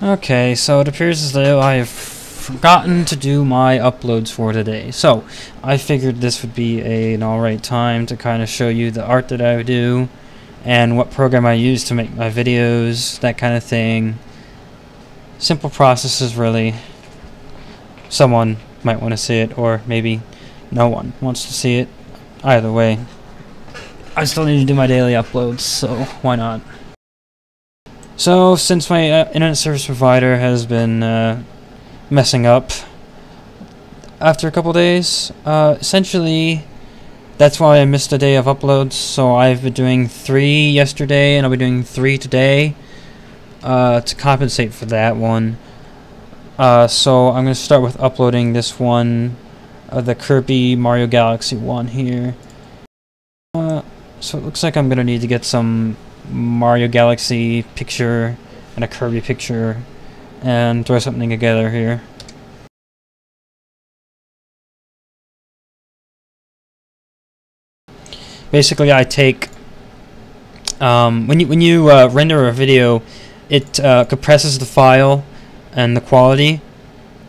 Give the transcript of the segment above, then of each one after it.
Okay, so it appears as though I have forgotten to do my uploads for today. So, I figured this would be an alright time to kind of show you the art that I do and what program I use to make my videos, that kind of thing. Simple processes, really. Someone might want to see it, or maybe no one wants to see it. Either way, I still need to do my daily uploads, so why not? So, since my internet service provider has been messing up after a couple days, essentially that's why I missed a day of uploads. So I've been doing 3 yesterday, and I'll be doing 3 today to compensate for that one. So I'm going to start with uploading this one, the Kirby Mario Galaxy one here. So it looks like I'm going to need to get some Mario Galaxy picture and a Kirby picture and throw something together here. Basically, I take when you render a video, it compresses the file and the quality,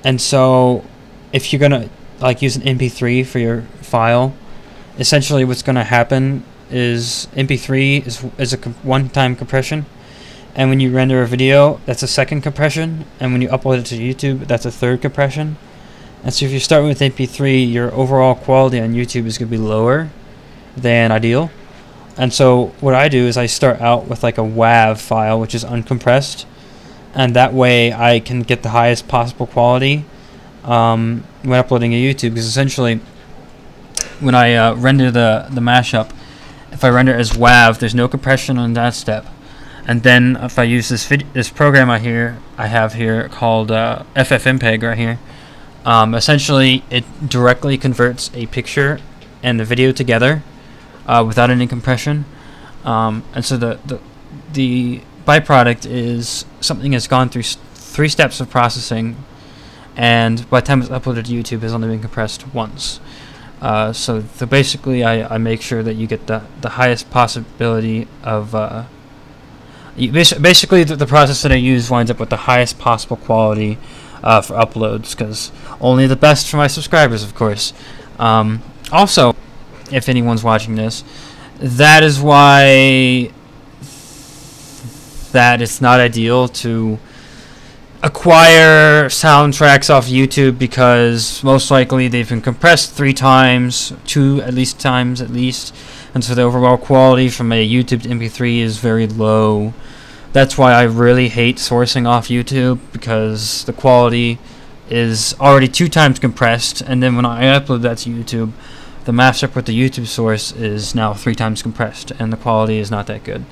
and so if you're gonna use an MP3 for your file, essentially what's gonna happen is MP3 is a one-time compression, and when you render a video, that's a second compression, and when you upload it to YouTube, that's a third compression. And so if you start with MP3, your overall quality on YouTube is going to be lower than ideal. And so what I do is I start out with like a WAV file, which is uncompressed, and that way I can get the highest possible quality when uploading to YouTube, because essentially when I render the mashup, if I render as WAV, there's no compression on that step. And then if I use this program I have here called FFmpeg right here, essentially it directly converts a picture and the video together without any compression. And so the byproduct is something that's gone through 3 steps of processing, and by the time it's uploaded to YouTube, has only been compressed once. So basically I make sure that you get the highest possibility of basically the process that I use winds up with the highest possible quality for uploads, because only the best for my subscribers, of course. Also, if anyone's watching this, that is why that it's not ideal to acquire soundtracks off YouTube, because most likely they've been compressed 3 times, 2 times at least, and so the overall quality from a YouTube to MP3 is very low. That's why I really hate sourcing off YouTube, because the quality is already 2 times compressed, and then when I upload that to YouTube, the mashup with the YouTube source is now 3 times compressed, and the quality is not that good.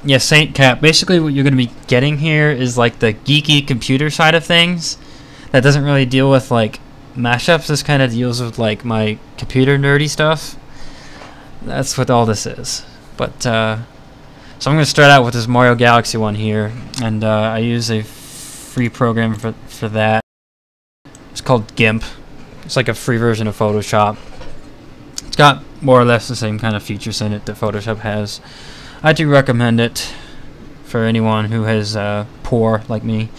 Yeah, Saint Cap, basically what you're going to be getting here is like the geeky computer side of things that doesn't really deal with like mashups. This kind of deals with like my computer nerdy stuff. That's what all this is. But so I'm going to start out with this Mario Galaxy one here, and I use a free program for that. It's called GIMP. It's like a free version of Photoshop. It's got more or less the same kind of features in it that Photoshop has. I do recommend it for anyone who has poor like me.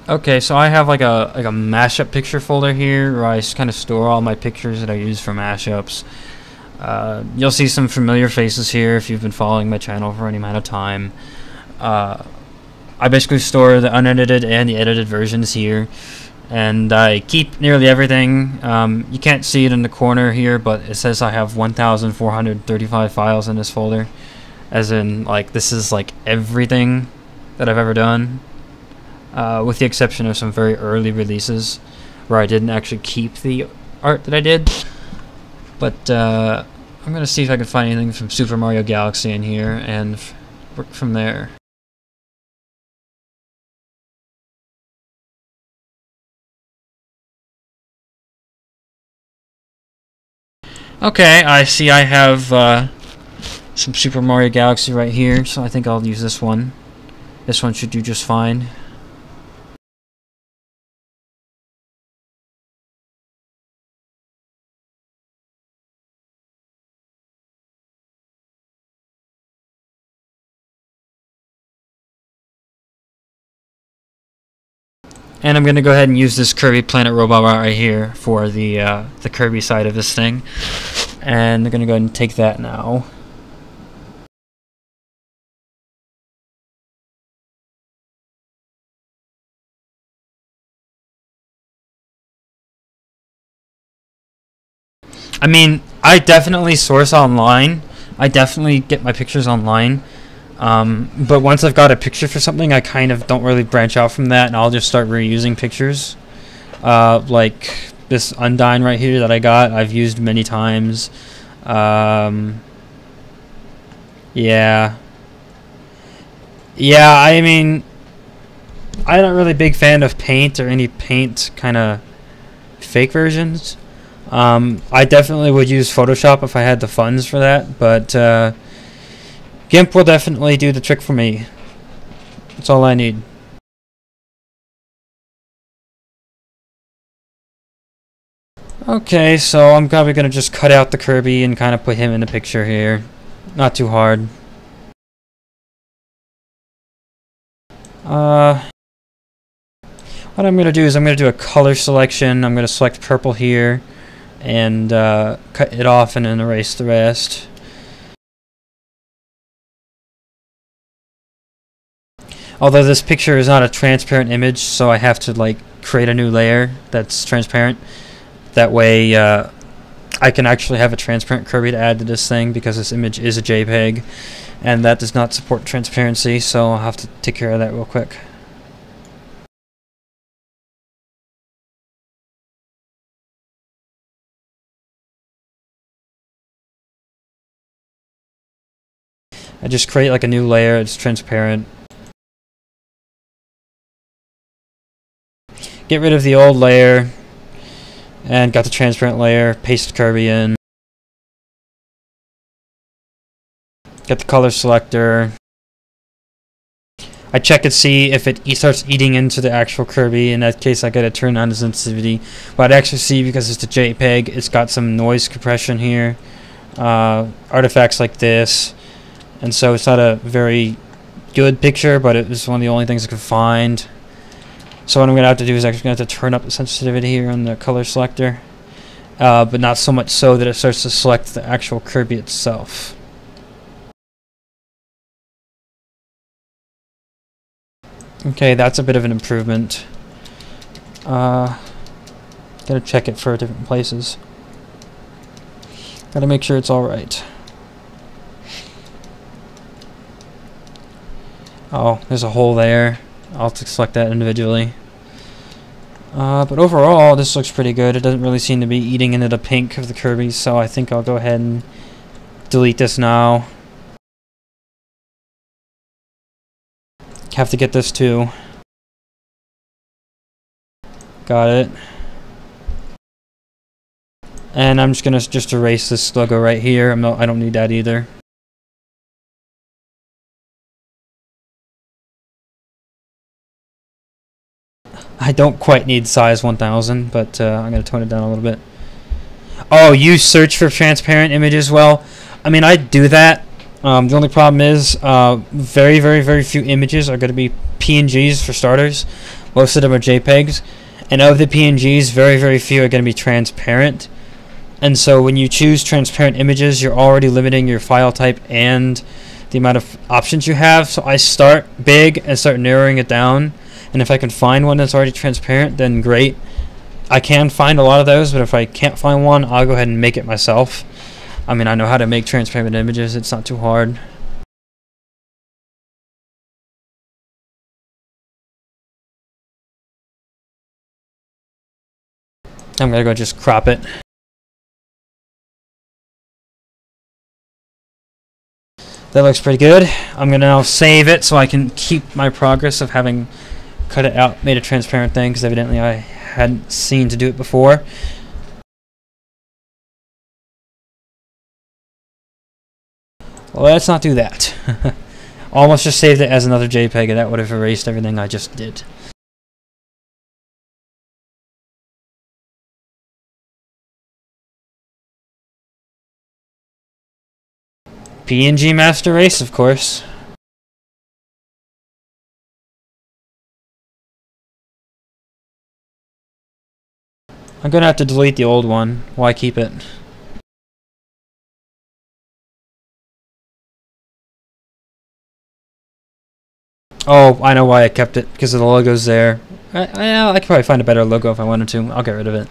Okay, so I have like a mashup picture folder here where I kind of store all my pictures that I use for mashups. You'll see some familiar faces here if you've been following my channel for any amount of time. I basically store the unedited and the edited versions here, and I keep nearly everything. You can't see it in the corner here, but it says I have 1,435 files in this folder, as in like this is like everything that I've ever done, with the exception of some very early releases where I didn't actually keep the art that I did. But I'm going to see if I can find anything from Super Mario Galaxy in here and work from there. Okay, I have some Super Mario Galaxy right here, so I think I'll use this one. This one should do just fine. And I'm going to go ahead and use this Kirby Planet Robot right here for the Kirby side of this thing. And I'm going to go ahead and take that now. I mean, I definitely source online. I definitely get my pictures online. But once I've got a picture for something, I kind of don't really branch out from that, and I'll just start reusing pictures. Like this Undyne right here that I got, I've used many times. Yeah. Yeah, I mean, I'm not really a big fan of Paint or any Paint kind of fake versions. I definitely would use Photoshop if I had the funds for that, but GIMP will definitely do the trick for me. That's all I need. Okay, so I'm probably going to just cut out the Kirby and kind of put him in the picture here. Not too hard. What I'm going to do is I'm going to do a color selection. I'm going to select purple here and cut it off and then erase the rest. Although this picture is not a transparent image, so I have to like create a new layer that's transparent. That way I can actually have a transparent Kirby to add to this thing, because this image is a JPEG and that does not support transparency, so I'll have to take care of that real quick. I just create like a new layer, it's transparent. Get rid of the old layer and got the transparent layer, paste Kirby in. Get the color selector. I check and see if it starts eating into the actual Kirby. In that case, I gotta turn on the sensitivity. But I actually see, because it's a JPEG, it's got some noise compression here, artifacts like this, and so it's not a very good picture, but it was one of the only things I could find. So what I'm gonna have to do is actually gonna have to turn up the sensitivity here on the color selector, but not so much so that it starts to select the actual Kirby itself. Okay, that's a bit of an improvement. Gotta check it for different places. Gotta make sure it's alright. Oh, there's a hole there. I'll have to select that individually. But overall, this looks pretty good. It doesn't really seem to be eating into the pink of the Kirby, so I think I'll go ahead and delete this now. Have to get this too. Got it. And I'm just gonna erase this logo right here. I don't need that either. I don't quite need size 1000, but I'm gonna tone it down a little bit. Oh, you search for transparent images? Well, I mean, I do that. The only problem is very, very, very few images are going to be PNGs for starters. Most of them are JPEGs. And of the PNGs, very, very few are going to be transparent. And so when you choose transparent images, you're already limiting your file type and the amount of options you have. So I start big and start narrowing it down. And if I can find one that's already transparent, then great. I can find a lot of those, but if I can't find one, I'll go ahead and make it myself. I mean, I know how to make transparent images. It's not too hard. I'm gonna go just crop it. That looks pretty good. I'm gonna now save it so I can keep my progress of having cut it out, made a transparent thing, because evidently I hadn't seen to do it before. Well, let's not do that. Almost just saved it as another JPEG, and that would have erased everything I just did. PNG master race, of course. I'm gonna have to delete the old one. Why keep it? Oh, I know why I kept it, because of the logo's there. I could probably find a better logo if I wanted to. I'll get rid of it.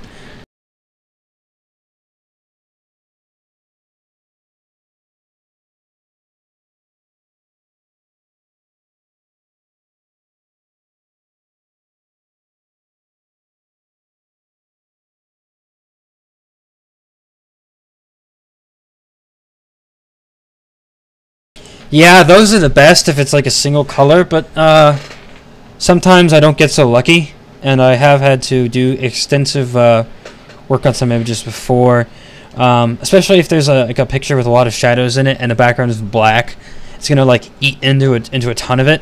Yeah, those are the best if it's like a single color, but sometimes I don't get so lucky, and I have had to do extensive work on some images before, especially if there's like a picture with a lot of shadows in it and the background is black. It's gonna like eat into a ton of it.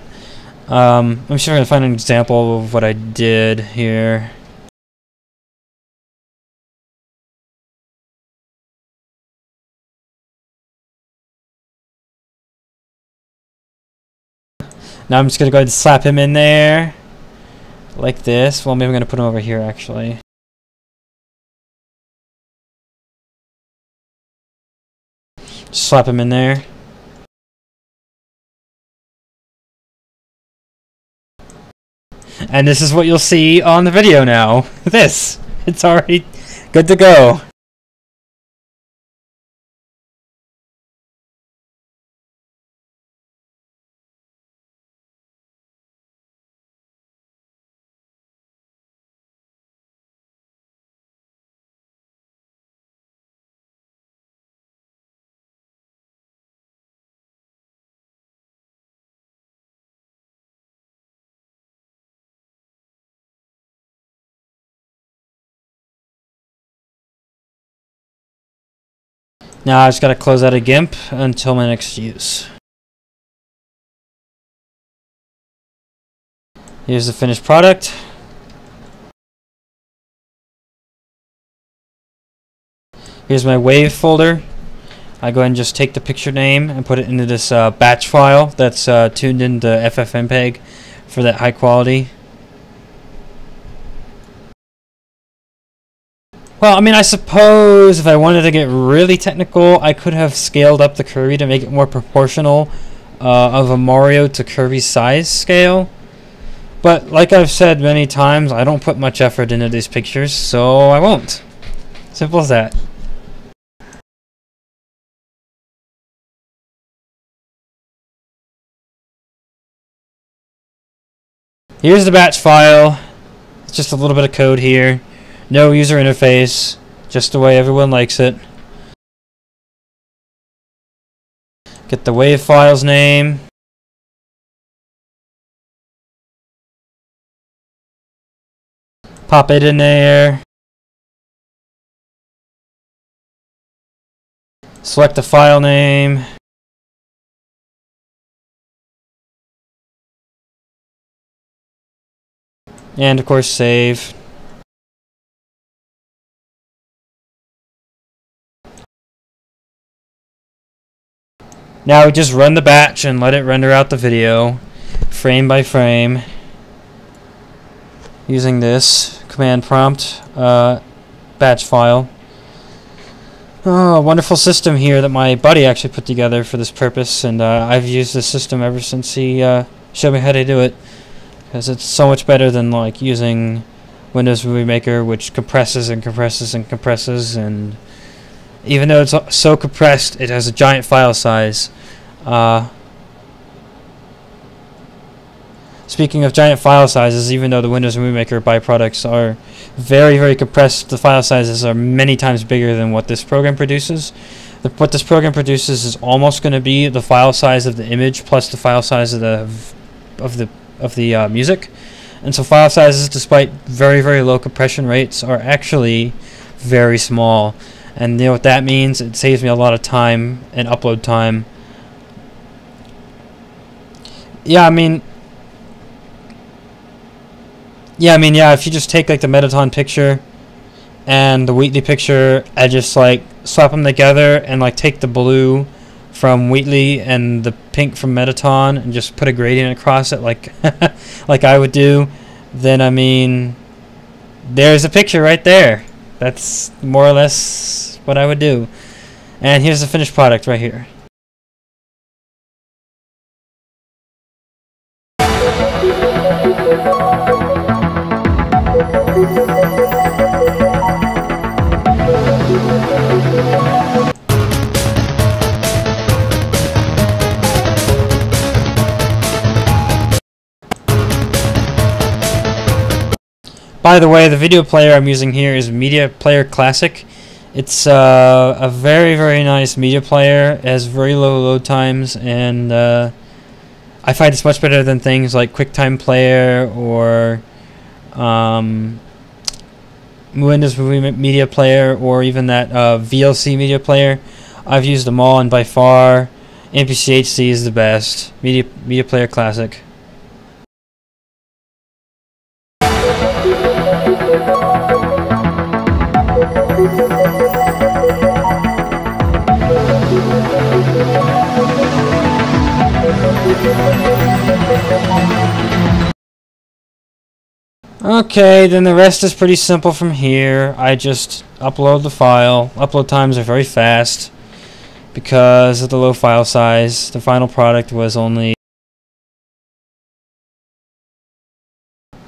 I'm sure I can find an example of what I did here. Now I'm just going to go ahead and slap him in there. Like this. Well, maybe I'm going to put him over here, actually. Just slap him in there. And this is what you'll see on the video now. This. It's already good to go. Now I just gotta close out of GIMP until my next use. Here's the finished product. Here's my wave folder. I go ahead and just take the picture name and put it into this batch file that's tuned into FFmpeg for that high quality. Well, I mean, I suppose if I wanted to get really technical, I could have scaled up the Kirby to make it more proportional of a Mario to Kirby size scale. But like I've said many times, I don't put much effort into these pictures, so I won't. Simple as that. Here's the batch file. It's just a little bit of code here. No user interface, just the way everyone likes it. Get the wave file's name. Pop it in there. Select the file name. And of course save. Now we just run the batch and let it render out the video frame by frame using this command prompt batch file. Oh, a wonderful system here that my buddy actually put together for this purpose, and I've used this system ever since he showed me how to do it, because it's so much better than like using Windows Movie Maker, which compresses and compresses and compresses, and even though it's so compressed, it has a giant file size. Speaking of giant file sizes, even though the Windows Movie Maker byproducts are very, very compressed, the file sizes are many times bigger than what this program produces. What this program produces is almost going to be the file size of the image plus the file size of the music, and so file sizes, despite very, very low compression rates, are actually very small. And you know what that means? It saves me a lot of time and upload time. yeah, I mean, yeah, if you just take like the Metaton picture and the Wheatley picture and just like swap them together and like take the blue from Wheatley and the pink from Metaton and just put a gradient across it like like I would do, then I mean, there's a picture right there. That's more or less what I would do. And here's the finished product right here. By the way, the video player I'm using here is Media Player Classic. It's a very, very nice media player. It has very low load times, and I find it's much better than things like QuickTime Player or Windows Movie Media Player, or even that VLC Media Player. I've used them all, and by far, MPC-HD is the best. Media Player Classic. Okay, then the rest is pretty simple from here. I just upload the file. Upload times are very fast because of the low file size. The final product was only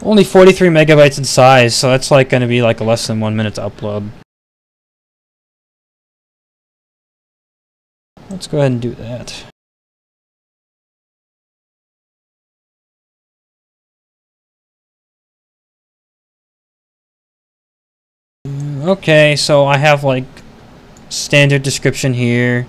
43 megabytes in size, so that's like going to be like less than 1 minute to upload. Let's go ahead and do that. Okay, so I have like standard description here.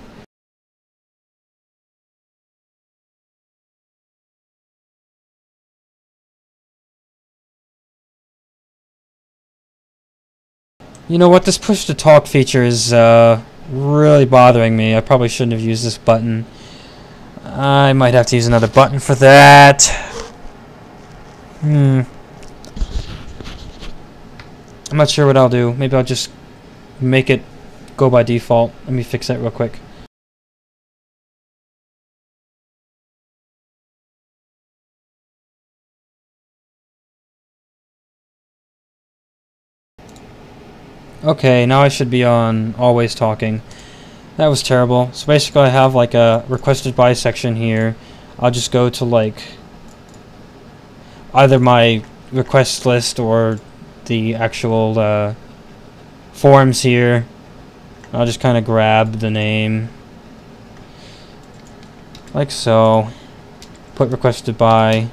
You know what, this push to talk feature is really bothering me. I probably shouldn't have used this button. I might have to use another button for that. I'm not sure what I'll do. Maybe I'll just make it go by default. Let me fix that real quick. Okay, now I should be on always talking. That was terrible. So basically I have like a requested by section here. I'll just go to like either my request list or the actual forums here. I'll just kind of grab the name like so, put requested by,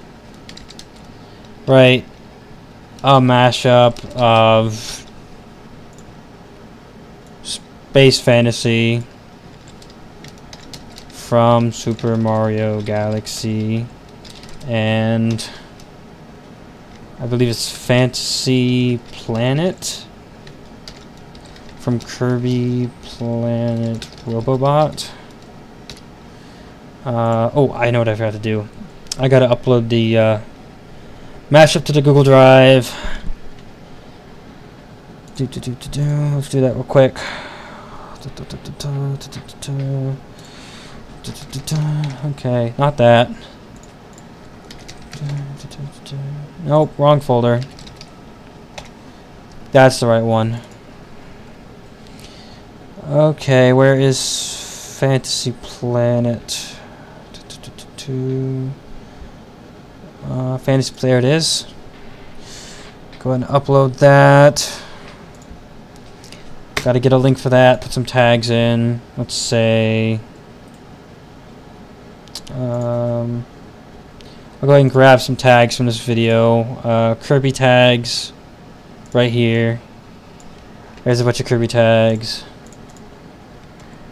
write a mashup of Space Fantasy from Super Mario Galaxy, and I believe it's Fantasy Planet from Kirby Planet Robobot. Oh, I know what I forgot to do. I gotta upload the mashup to the Google Drive. Let's do that real quick. Okay, not that. Nope, wrong folder. That's the right one. Okay, where is Fantasy Planet? Fantasy Player it is. Go ahead and upload that. Got to get a link for that. Put some tags in. Let's say I'll go ahead and grab some tags from this video. Kirby tags right here. There's a bunch of Kirby tags.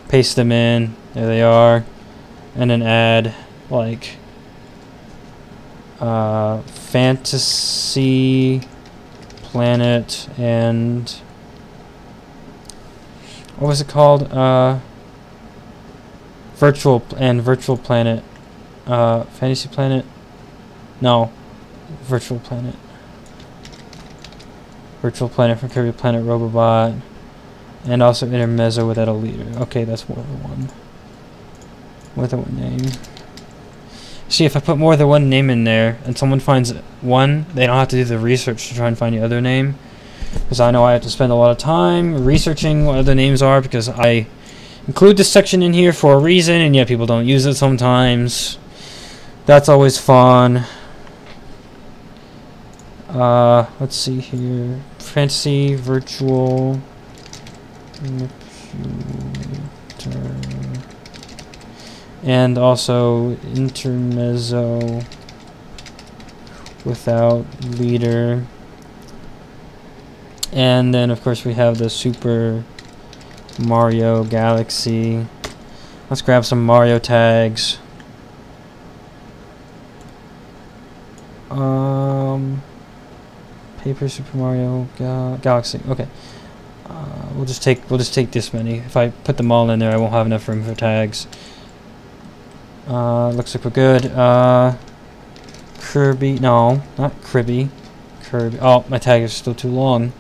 Paste them in. There they are. And then add like Fantasy Planet and what was it called? Virtual Planet. Fantasy Planet No. Virtual Planet. Virtual Planet from Kirby Planet Robobot. And also Intermezzo without a leader. Okay, that's more than one. More than one name. See, if I put more than one name in there and someone finds one, they don't have to do the research to try and find the other name. Because I know I have to spend a lot of time researching what other names are, because I include this section in here for a reason, and yet people don't use it sometimes. That's always fun. Let's see here. Fantasy, virtual, computer, and also Intermezzo without leader. And then of course we have the Super Mario Galaxy. Let's grab some Mario tags. Paper Super Mario Galaxy. Okay. We'll just take this many. If I put them all in there, I won't have enough room for tags. Looks like we're good. Kirby. No, not Kirby. Kirby. Oh, my tag is still too long.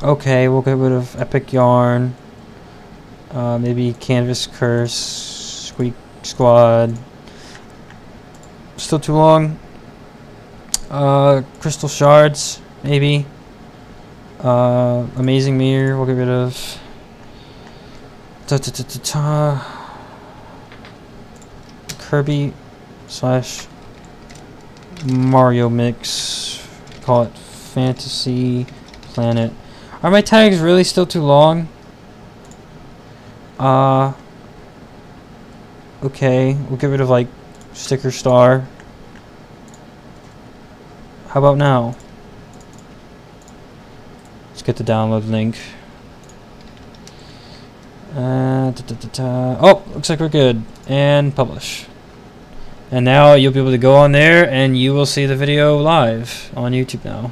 Okay, we'll get rid of Epic Yarn. Maybe Canvas Curse, Squeak Squad. Still too long. Crystal Shards, maybe. Amazing Mirror, we'll get rid of. Kirby / Mario Mix. Call it Fantasy Planet. Are my tags really still too long? Okay, we'll get rid of like Sticker Star. How about now? Let's get the download link. Oh, looks like we're good. And publish. And now you'll be able to go on there and you will see the video live on YouTube now.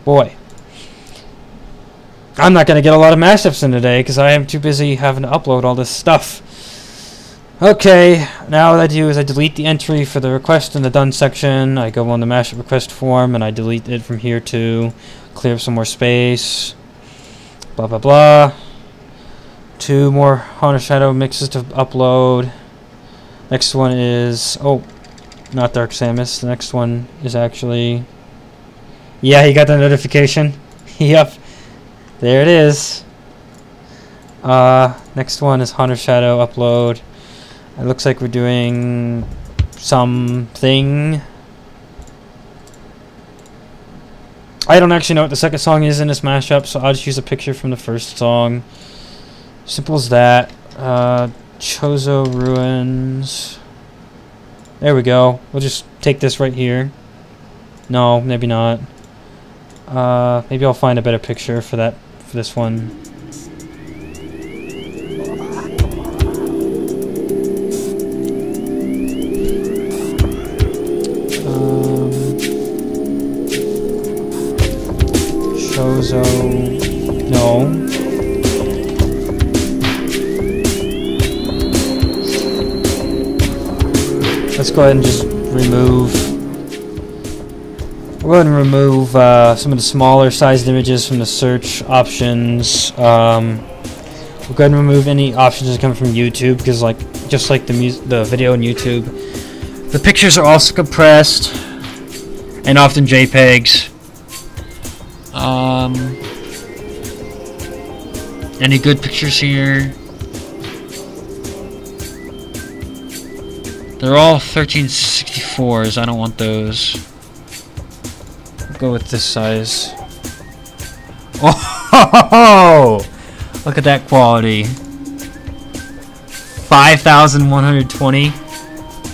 Boy. I'm not going to get a lot of mashups in today because I am too busy having to upload all this stuff. Okay, now what I do is I delete the entry for the request in the done section. I go on the mashup request form and I delete it from here too. Clear up some more space. Blah blah blah. 2 more Haunter Shadow mixes to upload. Next one is, oh, not Dark Samus. The next one is actually, yeah, you got the notification. Yep, there it is. Next one is Haunter Shadow upload. It looks like we're doing something. I don't actually know what the second song is in this mashup, so I'll just use a picture from the first song. Simple as that. Chozo Ruins. There we go. We'll just take this right here. No, maybe not. Maybe I'll find a better picture for that, for this one. Chozo. No. Let's go ahead and just remove. We'll go ahead and remove some of the smaller sized images from the search options. We'll go ahead and remove any options that come from YouTube because, like, just like the video on YouTube, the pictures are also compressed and often JPEGs. Any good pictures here? They're all 1364s. I don't want those. I'll go with this size. Oh! Look at that quality. 5,120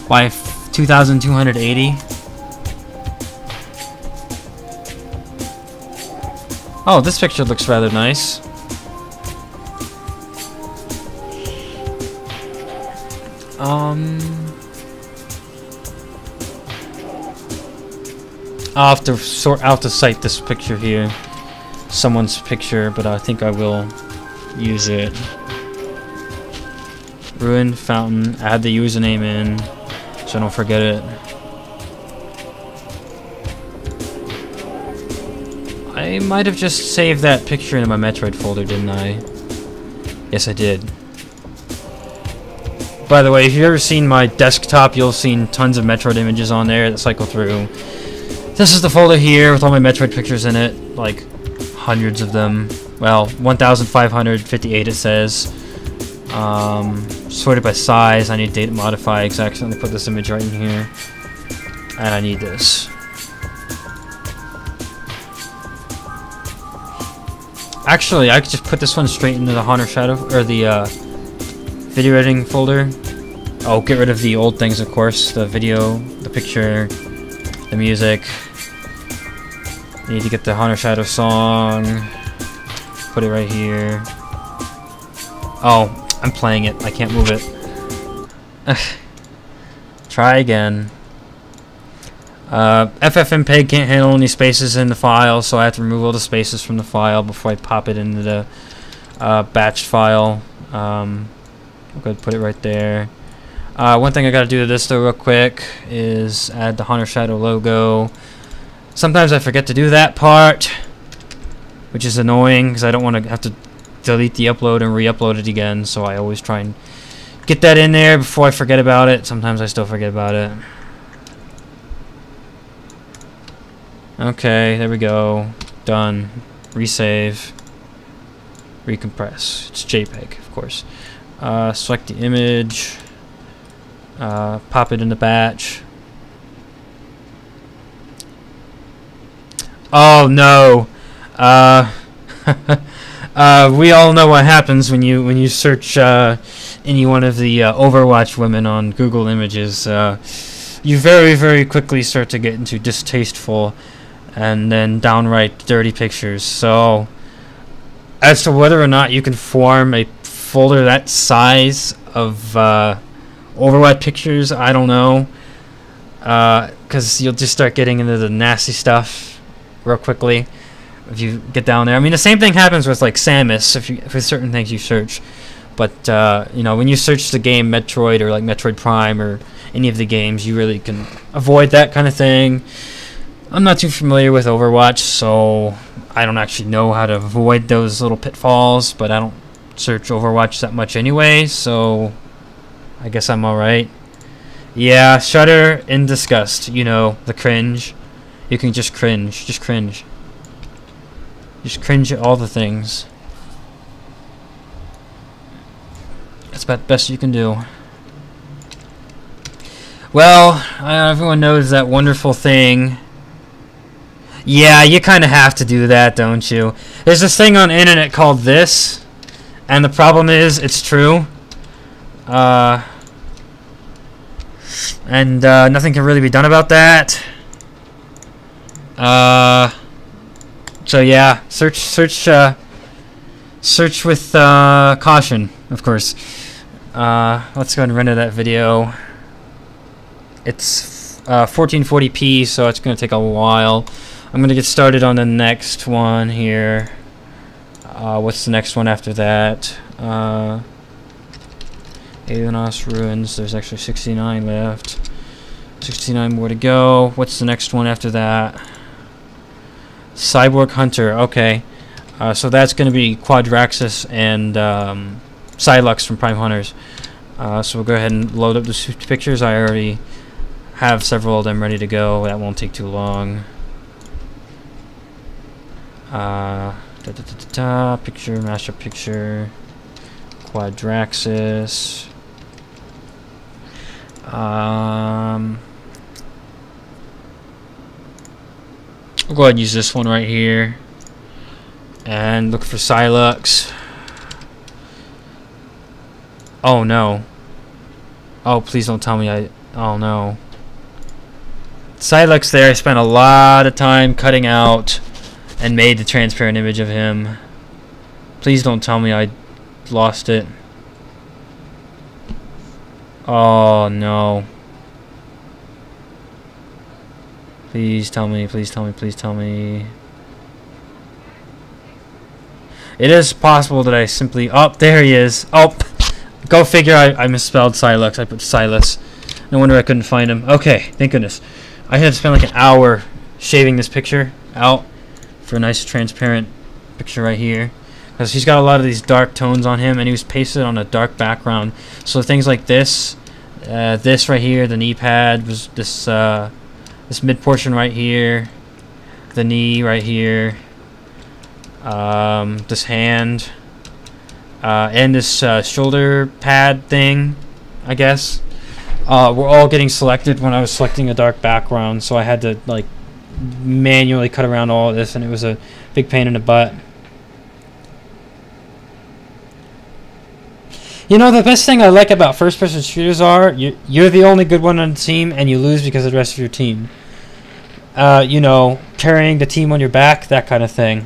by 2,280. Oh, this picture looks rather nice. I'll have to sort out to cite this picture here. Someone's picture, but I think I will use it. Ruined fountain. Add the username in so I don't forget it. I might have just saved that picture in my Metroid folder, didn't I? Yes, I did. By the way, if you've ever seen my desktop, you'll have seen tons of Metroid images on there that cycle through. This is the folder here with all my Metroid pictures in it, like hundreds of them. Well, 1,558 it says. Sorted by size. I need data modify exactly. I'm gonna put this image right in here, and I need this. Actually, I could just put this one straight into the Honor Shadow or the video editing folder. Oh, get rid of the old things, of course. The video, the picture, the music. Need to get the Honor Shadow song. Put it right here. Oh, I'm playing it. I can't move it. Try again. FFmpeg can't handle any spaces in the file, so I have to remove all the spaces from the file before I pop it into the batched file. I'm going to put it right there. One thing I got to do to this though real quick is add the Honor Shadow logo. Sometimes I forget to do that part, which is annoying because I don't want to have to delete the upload and re-upload it again, so I always try and get that in there before I forget about it. Sometimes I still forget about it. Okay, there we go. Done. Resave. Recompress. It's JPEG, of course. Select the image. Pop it in the batch. Oh no! We all know what happens when you search any one of the Overwatch women on Google Images. You very quickly start to get into distasteful and then downright dirty pictures. So, as to whether or not you can form a folder that size of Overwatch pictures, I don't know, because you'll just start getting into the nasty stuff real quickly if you get down there. I mean, the same thing happens with like Samus if with certain things you search, but you know, when you search the game Metroid or like Metroid Prime or any of the games, you really can avoid that kind of thing. I'm not too familiar with Overwatch, so I don't actually know how to avoid those little pitfalls, but I don't search Overwatch that much anyway, so I guess I'm alright. Yeah, shudder in disgust. You know, the cringe. You can just cringe. Just cringe. Just cringe at all the things. That's about the best you can do. Well, everyone knows that wonderful thing. Yeah, you kind of have to do that, don't you? There's this thing on the internet called this, and the problem is, it's true. And nothing can really be done about that. So yeah, search with caution, of course. Let's go ahead and render that video. It's 1440p, so it's going to take a while. I'm going to get started on the next one here. What's the next one after that? Alienos Ruins. There's actually 69 left. 69 more to go. What's the next one after that? Cyborg Hunter. Okay. So that's going to be Quadraxis and Psylux from Prime Hunters. So we'll go ahead and load up the pictures. I already have several of them ready to go. That won't take too long. Picture, mashup picture. Quadraxis. We'll go ahead and use this one right here and look for Psylux. Oh no. Oh, please don't tell me oh no. Psylux there, I spent a lot of time cutting out and made the transparent image of him. Please don't tell me I lost it. Oh no. Please tell me, please tell me, please tell me. It is possible that I simply... Oh, there he is. Oh, Go figure, I misspelled Silex. I put Silas. No wonder I couldn't find him. Okay, thank goodness. I had to spend like an hour shaving this picture out for a nice transparent picture right here. Because he's got a lot of these dark tones on him, and he was pasted on a dark background. So things like this, this right here, the knee pad, was this this mid portion right here, the knee right here, this hand, and this shoulder pad thing, I guess, were all getting selected when I was selecting a dark background. So I had to like manually cut around all of this, and it was a big pain in the butt. You know, the best thing I like about first-person shooters are you're the only good one on the team, and you lose because of the rest of your team. You know, carrying the team on your back, that kind of thing.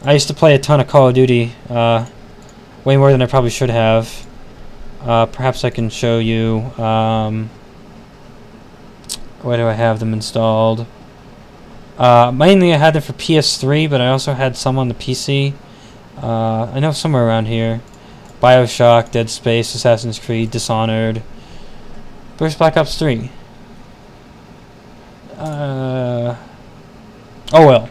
I used to play a ton of Call of Duty, way more than I probably should have. Perhaps I can show you. Where do I have them installed? Mainly I had them for PS3, but I also had some on the PC. I know somewhere around here. BioShock, Dead Space, Assassin's Creed, Dishonored. Where's Black Ops 3? Oh well.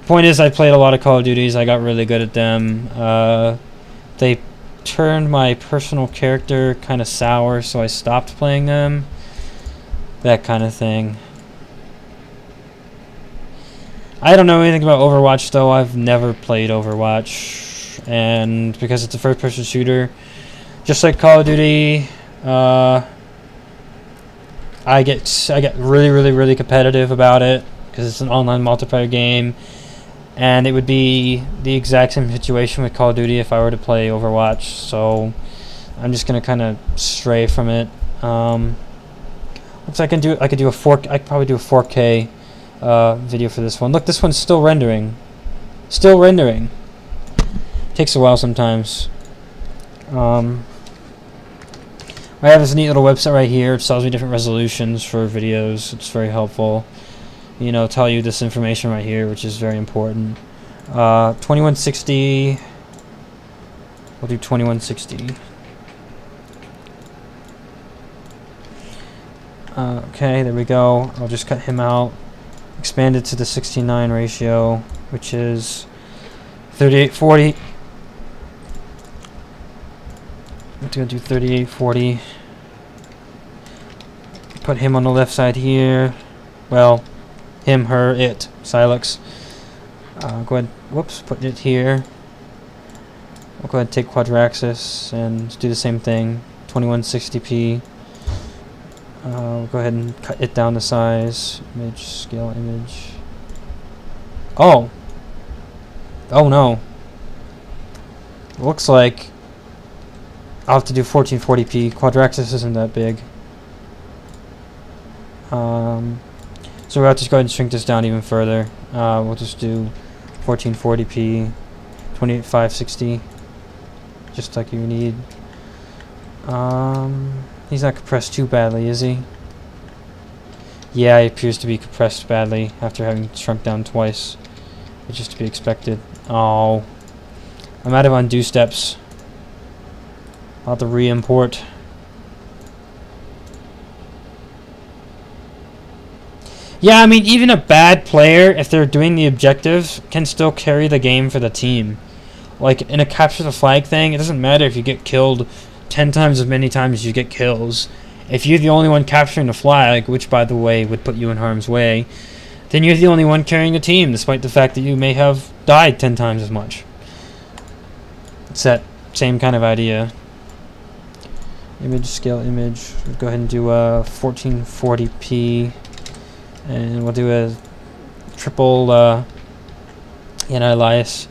Point is, I played a lot of Call of Duties. I got really good at them. They turned my personal character kind of sour, so I stopped playing them. That kind of thing. I don't know anything about Overwatch, though. I've never played Overwatch. And because it's a first-person shooter, just like Call of Duty, I get really competitive about it because it's an online multiplayer game, and it would be the exact same situation with Call of Duty if I were to play Overwatch. So I'm just gonna kind of stray from it. Looks like I could do a 4. I could probably do a 4K video for this one. Look, this one's still rendering. Still rendering. Takes a while sometimes. I have this neat little website right here. It tells me different resolutions for videos. It's very helpful. You know, tell you this information right here, which is very important. 2160. We'll do 2160. Okay, there we go. I'll just cut him out. Expand it to the 16:9 ratio, which is 3840. I'm going to do 3840. Put him on the left side here. Well, him, her, it. Silex. Go ahead. Whoops. Put it here. I'll go ahead and take quadraxis and do the same thing. 2160p. Go ahead and cut it down to size. Image, scale, image. Oh! Oh no. Looks like I'll have to do 1440p. Quadraxis isn't that big. So we'll just go ahead and shrink this down even further. We'll just do 1440p, 28560, just like you need. He's not compressed too badly, is he? Yeah, he appears to be compressed badly after having shrunk down twice. It's just to be expected. Oh, I'm out of undo steps. I'll have to re-import. Yeah, I mean, even a bad player, if they're doing the objectives, can still carry the game for the team. Like, in a capture the flag thing, it doesn't matter if you get killed 10 times as many times as you get kills. If you're the only one capturing the flag, which, by the way, would put you in harm's way, then you're the only one carrying the team, despite the fact that you may have died 10 times as much. It's that same kind of idea. Image, scale, image. We'll go ahead and do 1440p. And we'll do a triple anti-alias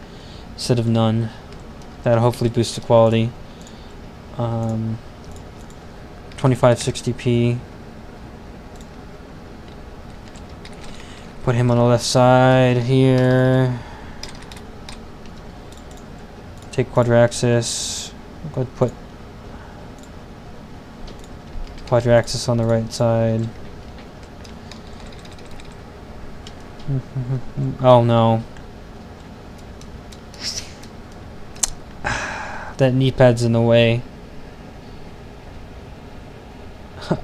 instead of none. That'll hopefully boost the quality. 2560p. Put him on the left side here. Take quadraxis. Go ahead and put quadraxis on the right side. Oh no. That knee pad's in the way.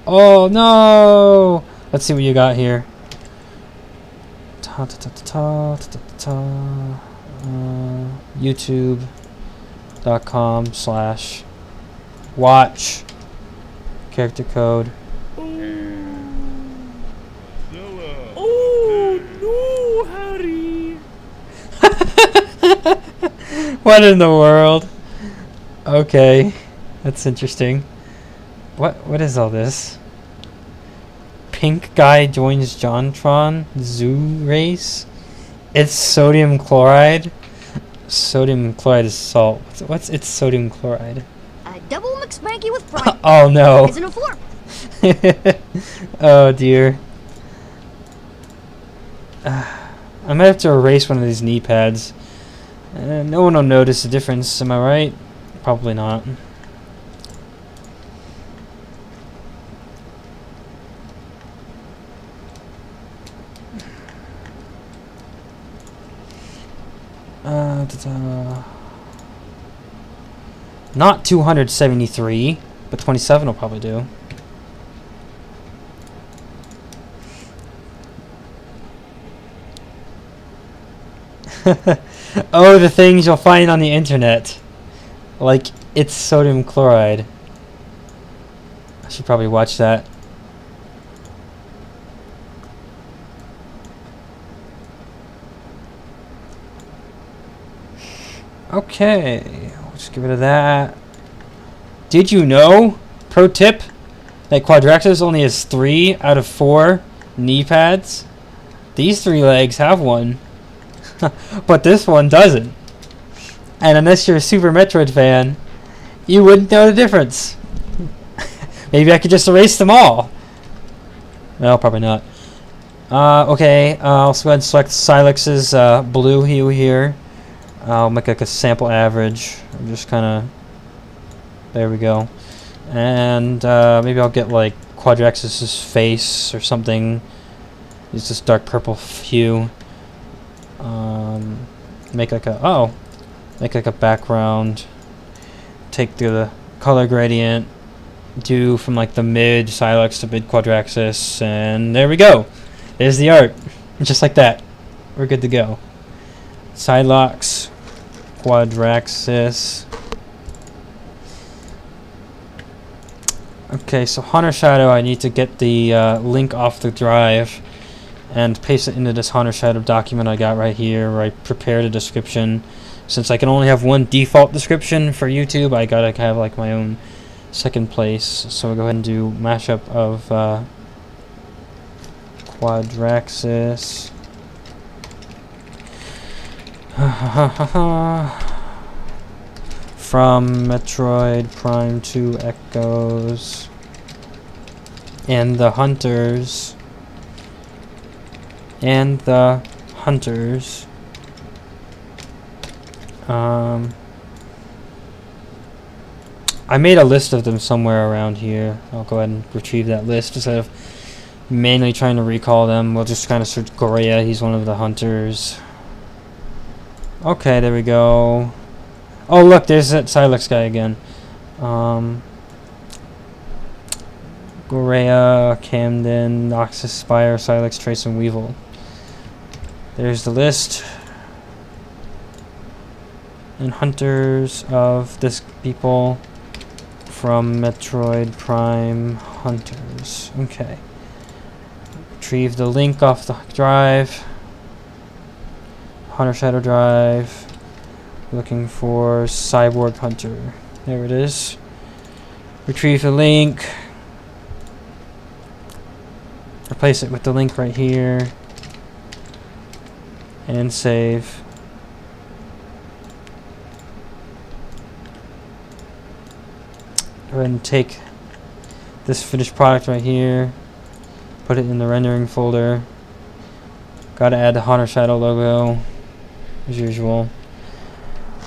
Oh no! Let's see what you got here. YouTube.com/watch character code. Oh no, Harry! What in the world? Okay, that's interesting. What is all this? Pink guy joins JonTron zoo race. It's sodium chloride. Sodium chloride is salt. It's sodium chloride? A double McSpanky with fry. Oh no. Isn't a fork. Oh dear. I might have to erase one of these knee pads. No one will notice the difference, am I right? Probably not. Not 273, but 27 will probably do. Oh, the things you'll find on the internet. Like, it's sodium chloride. I should probably watch that. Okay, we'll just get rid of that. Did you know, pro tip, that Quadraxis only has 3 out of 4 knee pads? These 3 legs have one. But this one doesn't. And unless you're a Super Metroid fan, you wouldn't know the difference. Maybe I could just erase them all. No, probably not. Okay, I'll go ahead and select Silex's blue hue here. I'll make like a sample average. I'm just kind of... There we go. And maybe I'll get like Quadraxis' face or something. Use this dark purple hue. Make like a make like a background. Take the color gradient. Do from like the mid Silex to mid Quadraxis, and there we go. There's the art, just like that. We're good to go. Silex, Quadraxis. Okay, so Hunter Shadow, I need to get the link off the drive and paste it into this Hunter Shadow document I got right here, where I prepared a description. Since I can only have one default description for YouTube, I gotta have like my own second place. So we'll go ahead and do mashup of Quadraxis. From Metroid Prime 2 Echoes and the Hunters I made a list of them somewhere around here. I'll go ahead and retrieve that list instead of manually trying to recall them. We'll just kind of search Gorea. He's one of the Hunters. Okay, there we go. Oh look, there's that Silex guy again. Gorea, Camden, Noxus, Spire, Silex, Trace, and Weevil. There's the list. And Hunters of this people from Metroid Prime Hunters. Okay. Retrieve the link off the drive. Hunter Shadow drive. Looking for Cyborg Hunter. There it is. Retrieve the link. Replace it with the link right here. And save. Go ahead and take this finished product right here. Put it in the rendering folder. Gotta add the Hunter Shadow logo. As usual.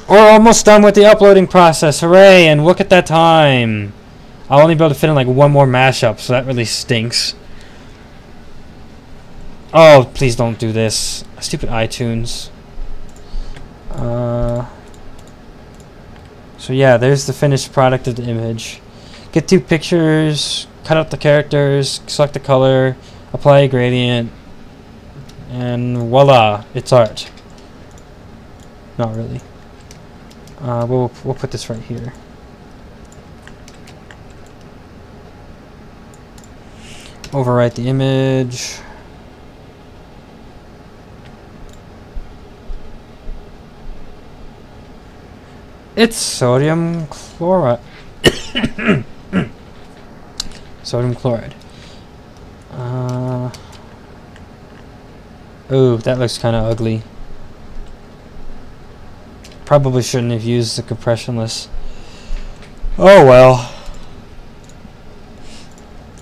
We're almost done with the uploading process. Hooray! And look at that time. I'll only be able to fit in like one more mashup, so that really stinks. Oh, please don't do this. Stupid iTunes. So yeah, there's the finished product of the image. Get 2 pictures, cut out the characters, select the color, apply a gradient, and voila, it's art. Not really. We'll put this right here. Overwrite the image. It's sodium chloride. Sodium chloride. Ooh, that looks kind of ugly. Probably shouldn't have used the compressionless. Oh well.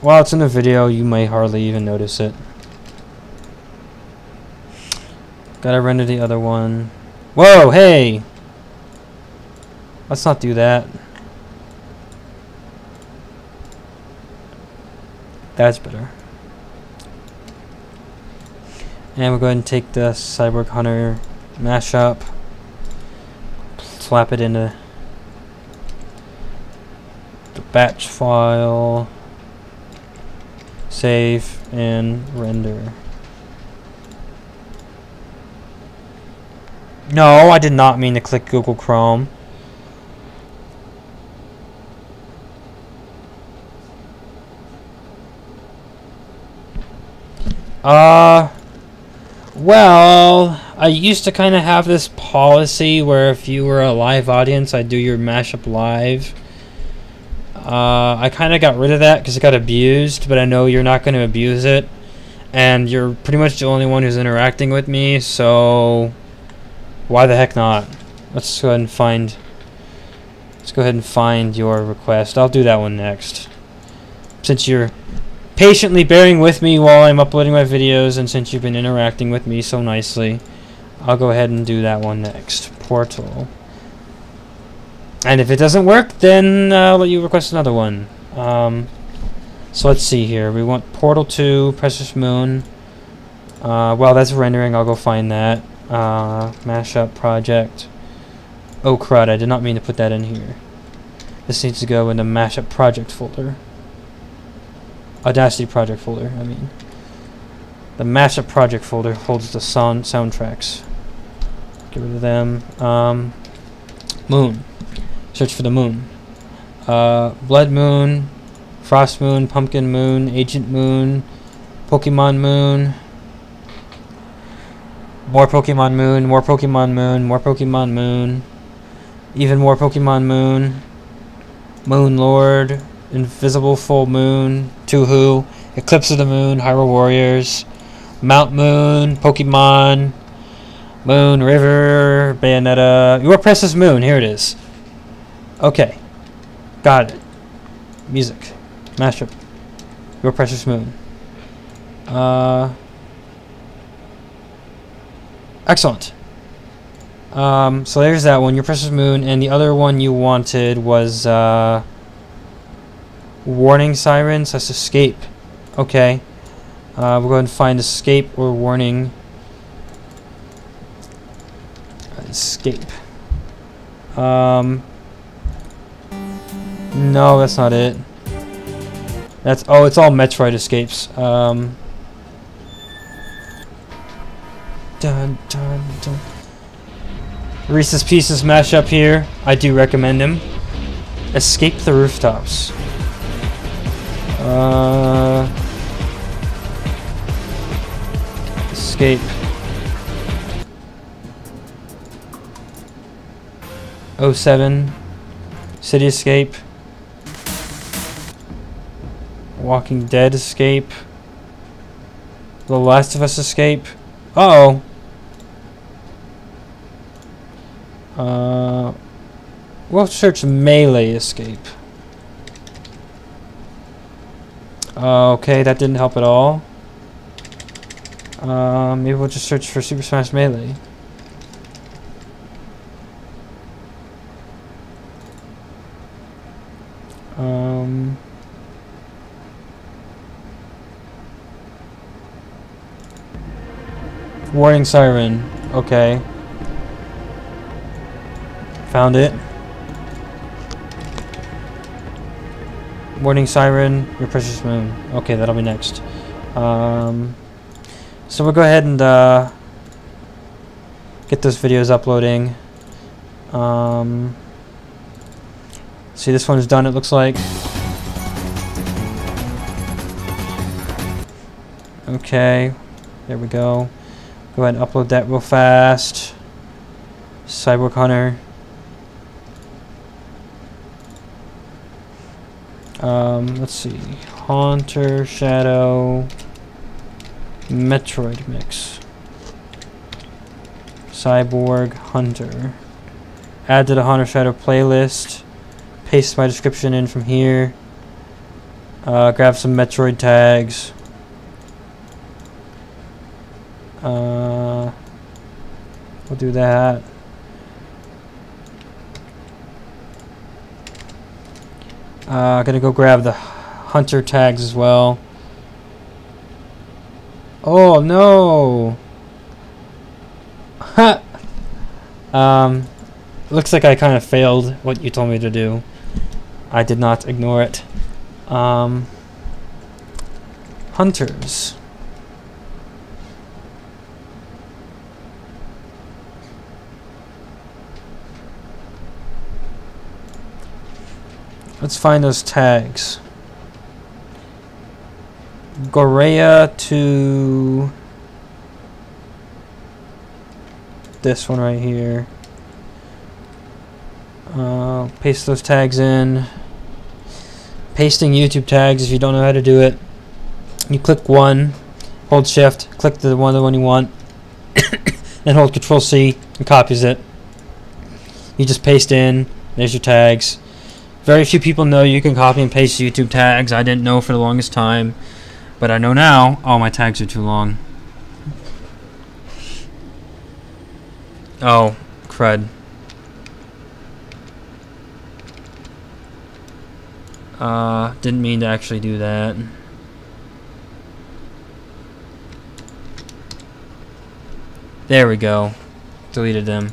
While it's in the video, you may hardly even notice it. Gotta render the other one. Whoa, hey! Let's not do that. That's better. And we'll go ahead and take the Cyborg Hunter mashup, slap it into the batch file, save, and render. No, I did not mean to click Google Chrome. Well, I used to kind of have this policy where if you were a live audience, I'd do your mashup live. I kind of got rid of that because it got abused, but I know you're not going to abuse it. And you're pretty much the only one who's interacting with me, so why the heck not? Let's go ahead and find your request. I'll do that one next. Since you're patiently bearing with me while I'm uploading my videos, and since you've been interacting with me so nicely, I'll go ahead and do that one next. Portal. And if it doesn't work, then I'll let you request another one. So let's see here. We want Portal 2, Precious Moon. Well, that's rendering. I'll go find that. Mashup project. Oh crud, I did not mean to put that in here. This needs to go in the Mashup project folder. Audacity project folder, I mean. The Mashup project folder holds the soundtracks. Get rid of them. Moon. Search for the moon. Blood Moon, Frost Moon, Pumpkin Moon, Agent Moon, Pokemon Moon. More Pokemon Moon, more Pokemon Moon, more Pokemon Moon. Even more Pokemon Moon. Moon Lord. Invisible Full Moon, Tuhu, Eclipse of the Moon, Hyrule Warriors, Mount Moon, Pokemon, Moon River, Bayonetta, Your Precious Moon, here it is. Okay, got it. Music, mashup, Your Precious Moon. Excellent. So there's that one, Your Precious Moon, and the other one you wanted was, warning sirens. That's escape. Okay. We'll go ahead and find escape or warning. Escape. No, that's not it. That's it's all Metroid escapes. Dun dun dun. Reese's Pieces mashup here. I do recommend him. Escape the rooftops. Escape. '07. City Escape. Walking Dead Escape. The Last of Us Escape. Uh-oh. We'll search Melee Escape. Okay, that didn't help at all. Maybe we'll just search for Super Smash Melee. Warning siren. Okay. Found it. Warning siren, your precious moon. Okay, that'll be next. So we'll go ahead and get those videos uploading. See, this one's done, it looks like. Okay, there we go. Go ahead and upload that real fast. Cyborg Hunter. Let's see. Haunter, Shadow, Metroid mix. Cyborg Hunter. Add to the Haunter Shadow playlist. Paste my description in from here. Grab some Metroid tags. We'll do that. Gonna go grab the Hunter tags as well. Oh no! Looks like I kind of failed what you told me to do. I did not ignore it. Hunters. Let's find those tags. Gorea to this one right here. Paste those tags in. Pasting YouTube tags, if you don't know how to do it, you click one, hold shift, click the one you want, and hold Control C, and copies it. You just paste in, there's your tags. Very few people know you can copy and paste YouTube tags. I didn't know for the longest time, but I know now. Oh, my tags are too long. Oh, crud. Didn't mean to actually do that. There we go. Deleted them.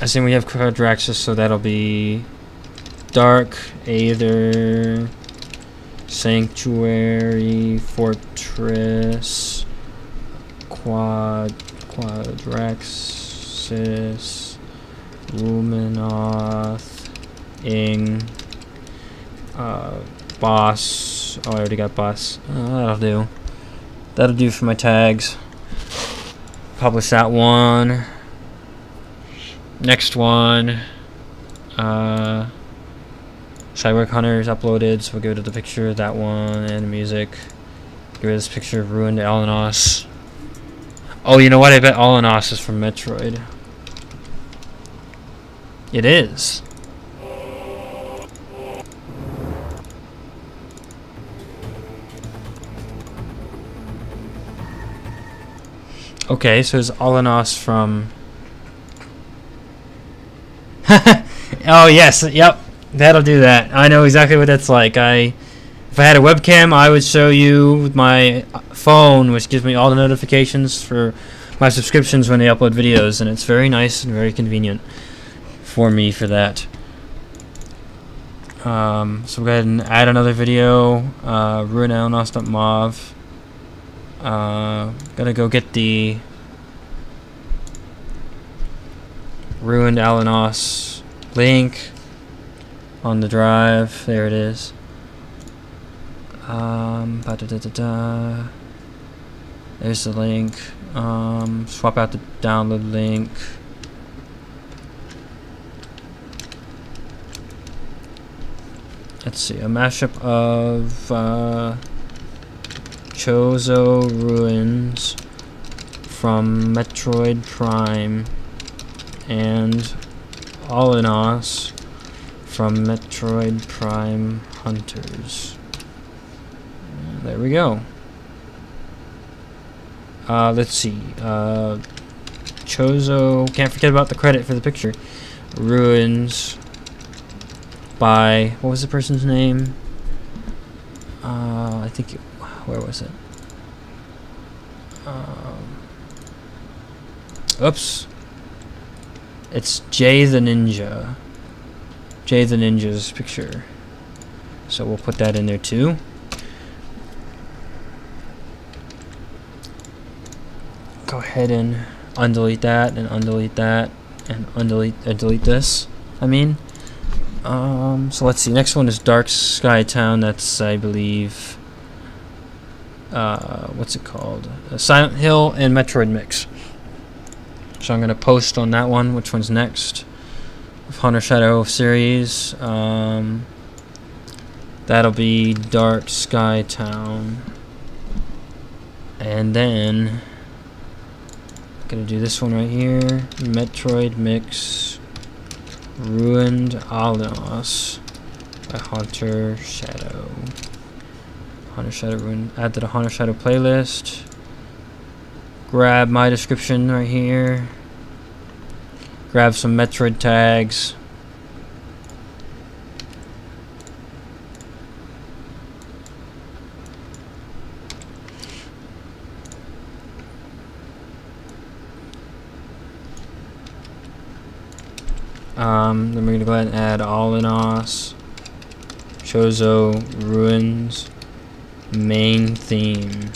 I think we have Quadraxis, so that'll be Dark, Aether, Sanctuary, Fortress, Quadraxis, Luminoth, Ing, Boss. Oh, I already got Boss. That'll do. That'll do for my tags. Publish that one. Next one. Cyborg Hunter is uploaded, so we'll go to the picture of that one and the music. Get rid of this picture of Ruined Alanos. Oh, you know what? I bet Alanos is from Metroid. It is. Okay, so it's Alanos from... Oh yes, yep, that'll do that. I know exactly what that's like. If I had a webcam, I would show you with my phone, which gives me all the notifications for my subscriptions when they upload videos, and it's very nice and very convenient for me for that. So we'll go ahead and add another video. Ruinalanos.mov. Gotta go get the Ruined Alanos link on the drive. There it is. There's the link. Swap out the download link. Let's see, a mashup of Chozo Ruins from Metroid Prime and Alanos from Metroid Prime Hunters. And there we go. Let's see. Chozo, can't forget about the credit for the picture. Ruins by, what was the person's name? I think, where was it? Oops. It's Jay the Ninja. Jay the Ninja's picture. So we'll put that in there too. Go ahead and undelete that and undelete that and delete this. I mean, so let's see. Next one is Dark Sky Town. That's, I believe, what's it called? Silent Hill and Metroid mix. So I'm gonna post on that one. Which one's next? Hunter Shadow series. That'll be Dark Sky Town, and then I'm gonna do this one right here. Metroid mix. Ruined Alnos by Hunter Shadow. Hunter Shadow Ruined. Add to the Hunter Shadow playlist. Grab my description right here. Grab some Metroid tags. Then we're gonna go ahead and add Alnos, Chozo, Ruins, main theme.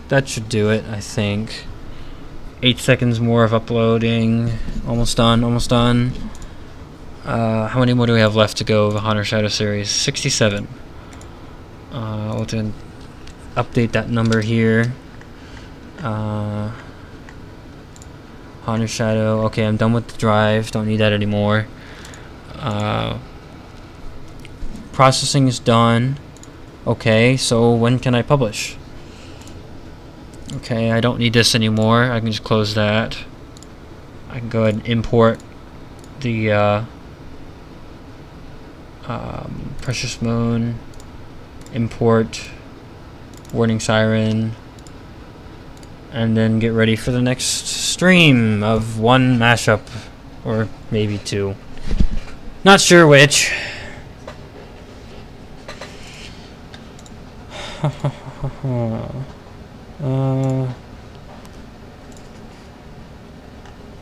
That should do it, I think. 8 seconds more of uploading. Almost done, almost done. How many more do we have left to go of the Hunter Shadow series? 67. We'll then update that number here. Hunter Shadow. Okay, I'm done with the drive. Don't need that anymore. Processing is done. Okay, so when can I publish? Okay, I don't need this anymore. I can just close that. I can go ahead and import the Precious Moon. Import Warning Siren. And then get ready for the next stream of one mashup, or maybe two. Not sure which.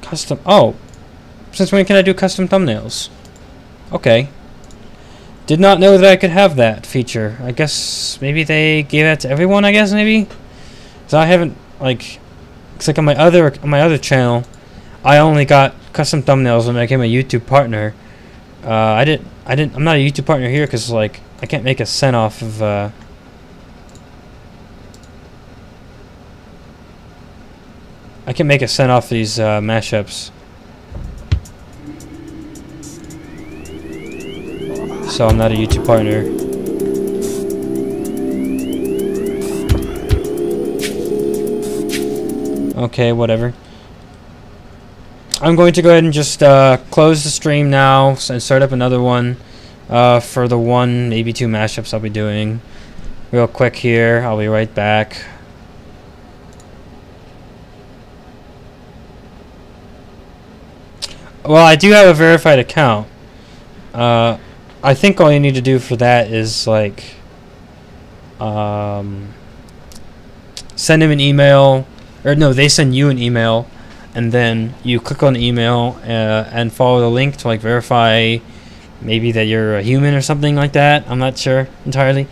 Custom. Oh, since when can I do custom thumbnails? Okay. Did not know that I could have that feature. I guess maybe they gave that to everyone. I guess maybe. So I haven't. Like, it's like on my other channel, I only got custom thumbnails when I became a YouTube partner. I'm not a YouTube partner here because like I can't make a cent off of. I can make a cent off these mashups. So I'm not a YouTube partner. Okay, whatever. I'm going to go ahead and just close the stream now and start up another one for the one, maybe two mashups I'll be doing. Real quick here, I'll be right back. Well, I do have a verified account. I think all you need to do for that is like send him an email. Or no, they send you an email, and then you click on the email and follow the link to like verify maybe that you're a human or something like that. I'm not sure entirely.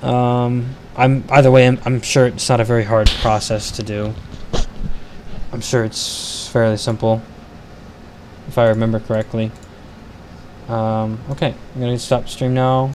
Either way, I'm sure it's not a very hard process to do. I'm sure it's fairly simple, if I remember correctly. Okay, I'm gonna stop stream now.